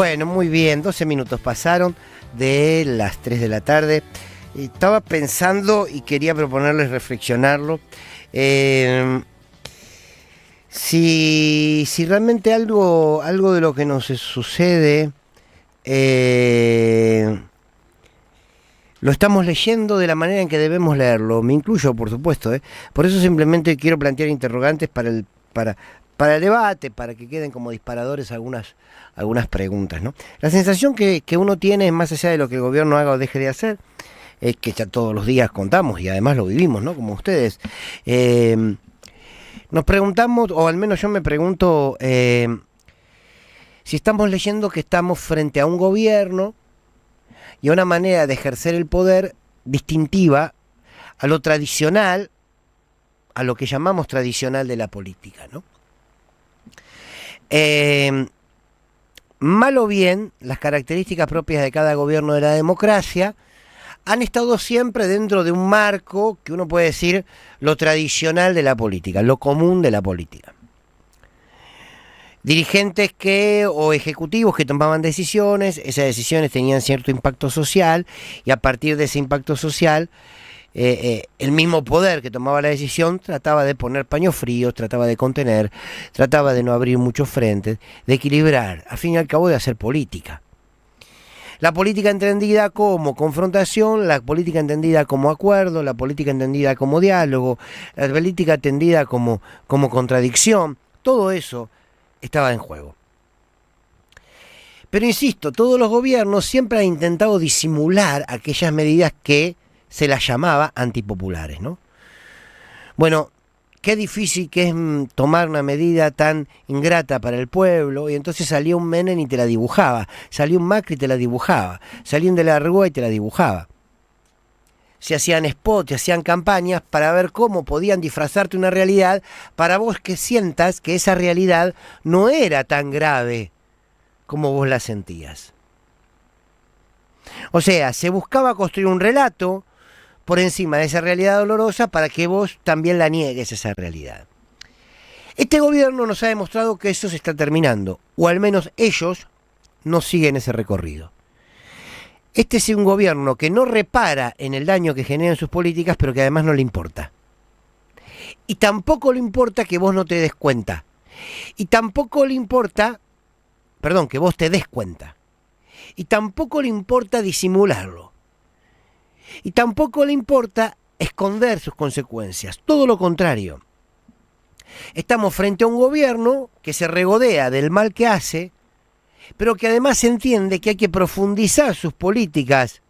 Bueno, muy bien, 12 minutos pasaron de las 3 de la tarde. Estaba pensando y quería proponerles reflexionarlo. Si realmente algo de lo que nos sucede lo estamos leyendo de la manera en que debemos leerlo. Me incluyo, por supuesto. Por eso simplemente quiero plantear interrogantes para el debate, para que queden como disparadores algunas preguntas, ¿no? La sensación que uno tiene, más allá de lo que el gobierno haga o deje de hacer, es que ya todos los días contamos y además lo vivimos, ¿no? Como ustedes. Nos preguntamos, o al menos yo me pregunto, si estamos leyendo que estamos frente a un gobierno y a una manera de ejercer el poder distintiva a lo tradicional, a lo que llamamos tradicional de la política, ¿no? Mal o bien, las características propias de cada gobierno de la democracia han estado siempre dentro de un marco que uno puede decir lo tradicional de la política, lo común de la política. Dirigentes o ejecutivos que tomaban decisiones, esas decisiones tenían cierto impacto social y a partir de ese impacto social el mismo poder que tomaba la decisión trataba de poner paños fríos, trataba de contener, trataba de no abrir muchos frentes, de equilibrar, al fin y al cabo de hacer política. La política entendida como confrontación, la política entendida como acuerdo, la política entendida como diálogo, la política entendida como contradicción, todo eso estaba en juego. Pero insisto, todos los gobiernos siempre han intentado disimular aquellas medidas que se las llamaba antipopulares, ¿no? Bueno, qué difícil que es tomar una medida tan ingrata para el pueblo, y entonces salía un Menem y te la dibujaba, salía un Macri y te la dibujaba, salía un de la Rúa y te la dibujaba. Se hacían spots, se hacían campañas para ver cómo podían disfrazarte una realidad para vos que sientas que esa realidad no era tan grave como vos la sentías. O sea, se buscaba construir un relato por encima de esa realidad dolorosa para que vos también la niegues esa realidad. Este gobierno nos ha demostrado que eso se está terminando, o al menos ellos no siguen ese recorrido. Este es un gobierno que no repara en el daño que generan sus políticas, pero que además no le importa. Y tampoco le importa que vos no te des cuenta. Y tampoco le importa, que vos te des cuenta. Y tampoco le importa disimularlo. Y tampoco le importa esconder sus consecuencias. Todo lo contrario. Estamos frente a un gobierno que se regodea del mal que hace, pero que además entiende que hay que profundizar sus políticas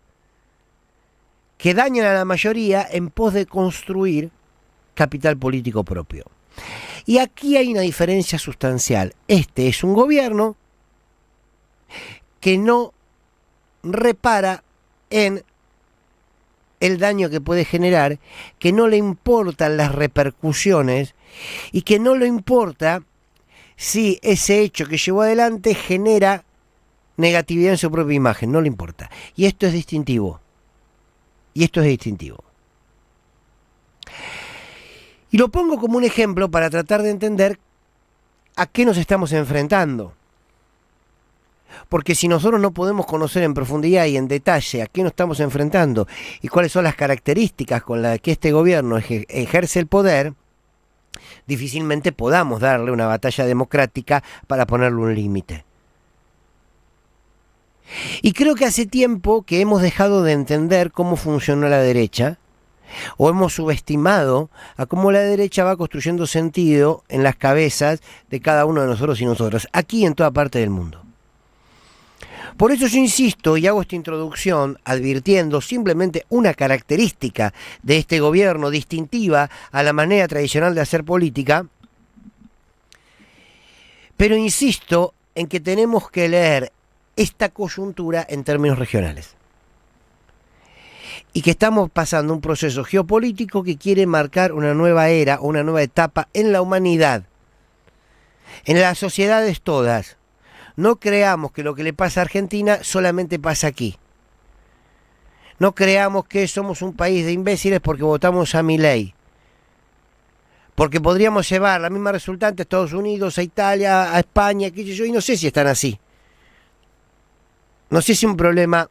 que dañan a la mayoría en pos de construir capital político propio. Y aquí hay una diferencia sustancial. Este es un gobierno que no repara en el daño que puede generar, que no le importan las repercusiones y que no le importa si ese hecho que llevó adelante genera negatividad en su propia imagen, no le importa. Y esto es distintivo. Y lo pongo como un ejemplo para tratar de entender a qué nos estamos enfrentando. Porque si nosotros no podemos conocer en profundidad y en detalle a qué nos estamos enfrentando y cuáles son las características con las que este gobierno ejerce el poder, difícilmente podamos darle una batalla democrática para ponerle un límite. Y creo que hace tiempo que hemos dejado de entender cómo funciona la derecha, o hemos subestimado a cómo la derecha va construyendo sentido en las cabezas de cada uno de nosotros y nosotras, aquí y en toda parte del mundo. Por eso yo insisto y hago esta introducción advirtiendo simplemente una característica de este gobierno distintiva a la manera tradicional de hacer política, pero insisto en que tenemos que leer esta coyuntura en términos regionales. Y que estamos pasando un proceso geopolítico que quiere marcar una nueva era, una nueva etapa en la humanidad, en las sociedades todas. No creamos que lo que le pasa a Argentina solamente pasa aquí. No creamos que somos un país de imbéciles porque votamos a Milei. Porque podríamos llevar la misma resultante a Estados Unidos, a Italia, a España, qué sé yo, y no sé si están así. no sé si un problema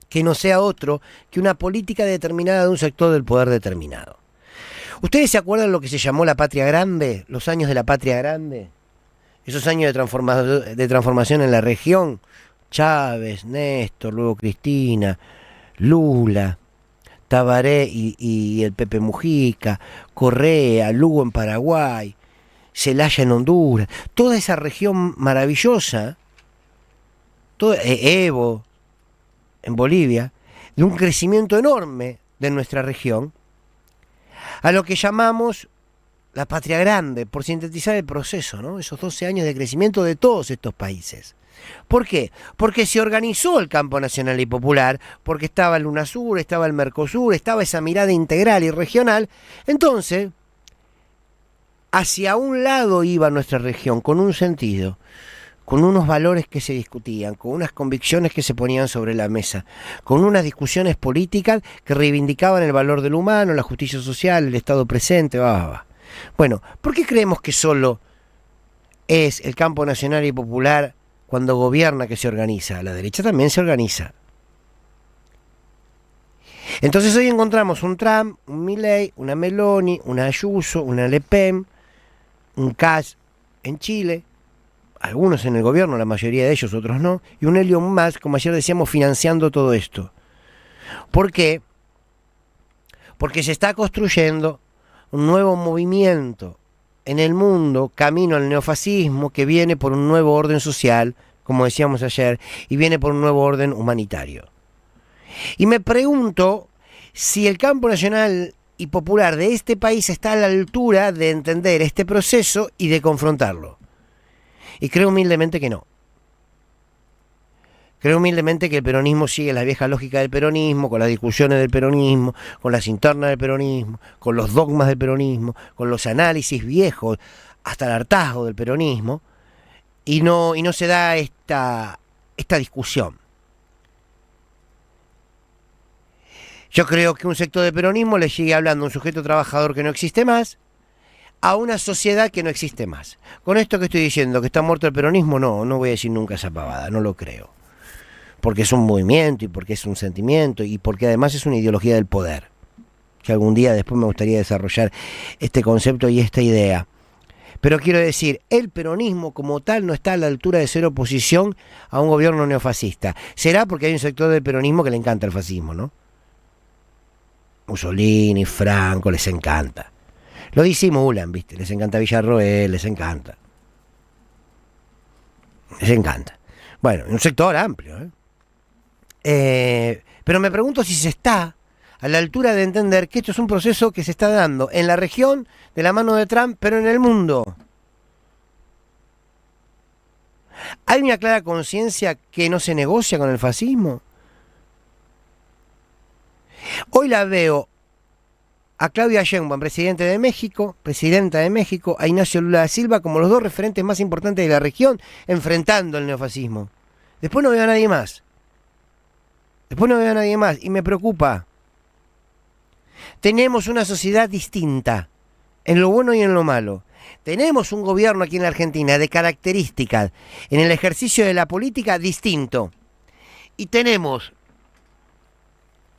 que no sea otro que una política determinada de un sector del poder determinado. ¿Ustedes se acuerdan lo que se llamó la Patria Grande? Los años de la Patria Grande. Esos años de transformación en la región. Chávez, Néstor, luego Cristina, Lula, Tabaré y el Pepe Mujica, Correa, Lugo en Paraguay, Zelaya en Honduras. Toda esa región maravillosa, Evo en Bolivia, de un crecimiento enorme de nuestra región, a lo que llamamos la Patria Grande, por sintetizar el proceso, ¿no? Esos 12 años de crecimiento de todos estos países. ¿Por qué? Porque se organizó el campo nacional y popular, porque estaba el UNASUR, estaba el Mercosur, estaba esa mirada integral y regional. Entonces, hacia un lado iba nuestra región, con un sentido, con unos valores que se discutían, con unas convicciones que se ponían sobre la mesa, con unas discusiones políticas que reivindicaban el valor del humano, la justicia social, el Estado presente, Bueno, ¿por qué creemos que solo es el campo nacional y popular cuando gobierna que se organiza? La derecha también se organiza. Entonces hoy encontramos un Trump, un Milei, una Meloni, una Ayuso, una Le Pen, un Kass en Chile, algunos en el gobierno, la mayoría de ellos, otros no, y un Elon Musk, como ayer decíamos, financiando todo esto. ¿Por qué? Porque se está construyendo un nuevo movimiento en el mundo, camino al neofascismo, que viene por un nuevo orden social, como decíamos ayer, y viene por un nuevo orden humanitario. Y me pregunto si el campo nacional y popular de este país está a la altura de entender este proceso y de confrontarlo. Y creo humildemente que no. Creo humildemente que el peronismo sigue la vieja lógica del peronismo, con las discusiones del peronismo, con las internas del peronismo, con los dogmas del peronismo, con los análisis viejos, hasta el hartazgo del peronismo, y no se da esta discusión. Yo creo que un sector del peronismo le sigue hablando a un sujeto trabajador que no existe más, a una sociedad que no existe más. Con esto que estoy diciendo, que está muerto el peronismo, no voy a decir nunca esa pavada, no lo creo. Porque es un movimiento y porque es un sentimiento y porque además es una ideología del poder. Que algún día después me gustaría desarrollar este concepto y esta idea. Pero quiero decir, el peronismo como tal no está a la altura de ser oposición a un gobierno neofascista. Será porque hay un sector del peronismo que le encanta el fascismo, ¿no? Mussolini, Franco, les encanta. Lo disimulan, ¿viste? Les encanta Villarroel, les encanta. Les encanta. Bueno, un sector amplio, pero me pregunto si se está a la altura de entender que esto es un proceso que se está dando en la región de la mano de Trump, pero en el mundo. ¿Hay una clara conciencia que no se negocia con el fascismo? Hoy la veo a Claudia Sheinbaum, presidenta de México, a Ignacio Lula da Silva como los dos referentes más importantes de la región, enfrentando el neofascismo. Después no veo a nadie más. Y me preocupa. Tenemos una sociedad distinta, en lo bueno y en lo malo. Tenemos un gobierno aquí en la Argentina de características en el ejercicio de la política distinto. Y tenemos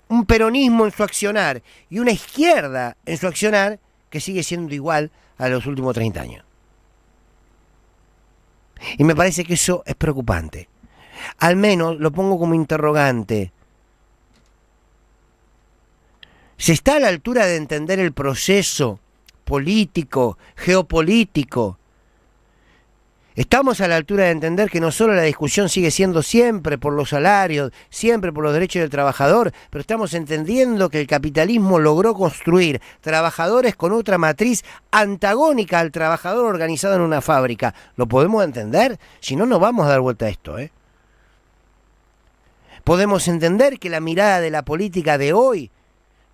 un peronismo en su accionar y una izquierda en su accionar que sigue siendo igual a los últimos 30 años. Y me parece que eso es preocupante. Al menos lo pongo como interrogante. ¿Se está a la altura de entender el proceso político, geopolítico? ¿Estamos a la altura de entender que no solo la discusión sigue siendo siempre por los salarios, siempre por los derechos del trabajador, pero estamos entendiendo que el capitalismo logró construir trabajadores con otra matriz antagónica al trabajador organizado en una fábrica? ¿Lo podemos entender? Si no, no vamos a dar vuelta a esto, Podemos entender que la mirada de la política de hoy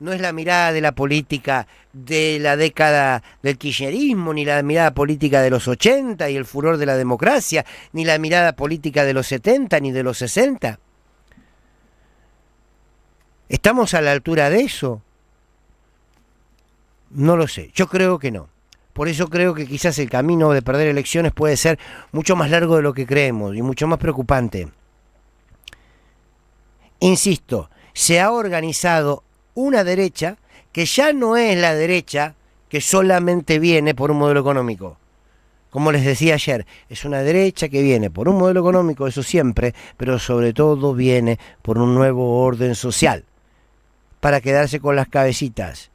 no es la mirada de la política de la década del kirchnerismo, ni la mirada política de los 80 y el furor de la democracia, ni la mirada política de los 70 ni de los 60. ¿Estamos a la altura de eso? No lo sé, yo creo que no. Por eso creo que quizás el camino de perder elecciones puede ser mucho más largo de lo que creemos y mucho más preocupante. insisto, se ha organizado una derecha que ya no es la derecha que solamente viene por un modelo económico. Como les decía ayer, es una derecha que viene por un modelo económico, eso siempre, pero sobre todo viene por un nuevo orden social, para quedarse con las cabecitas.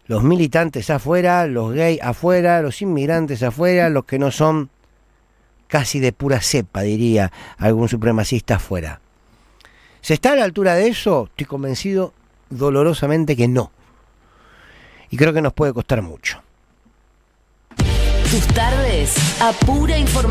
Los militantes afuera, los gays afuera, los inmigrantes afuera, los que no son casi de pura cepa, diría algún supremacista afuera. ¿Se está a la altura de eso? Estoy convencido dolorosamente que no. Y creo que nos puede costar mucho. Tus tardes a pura información.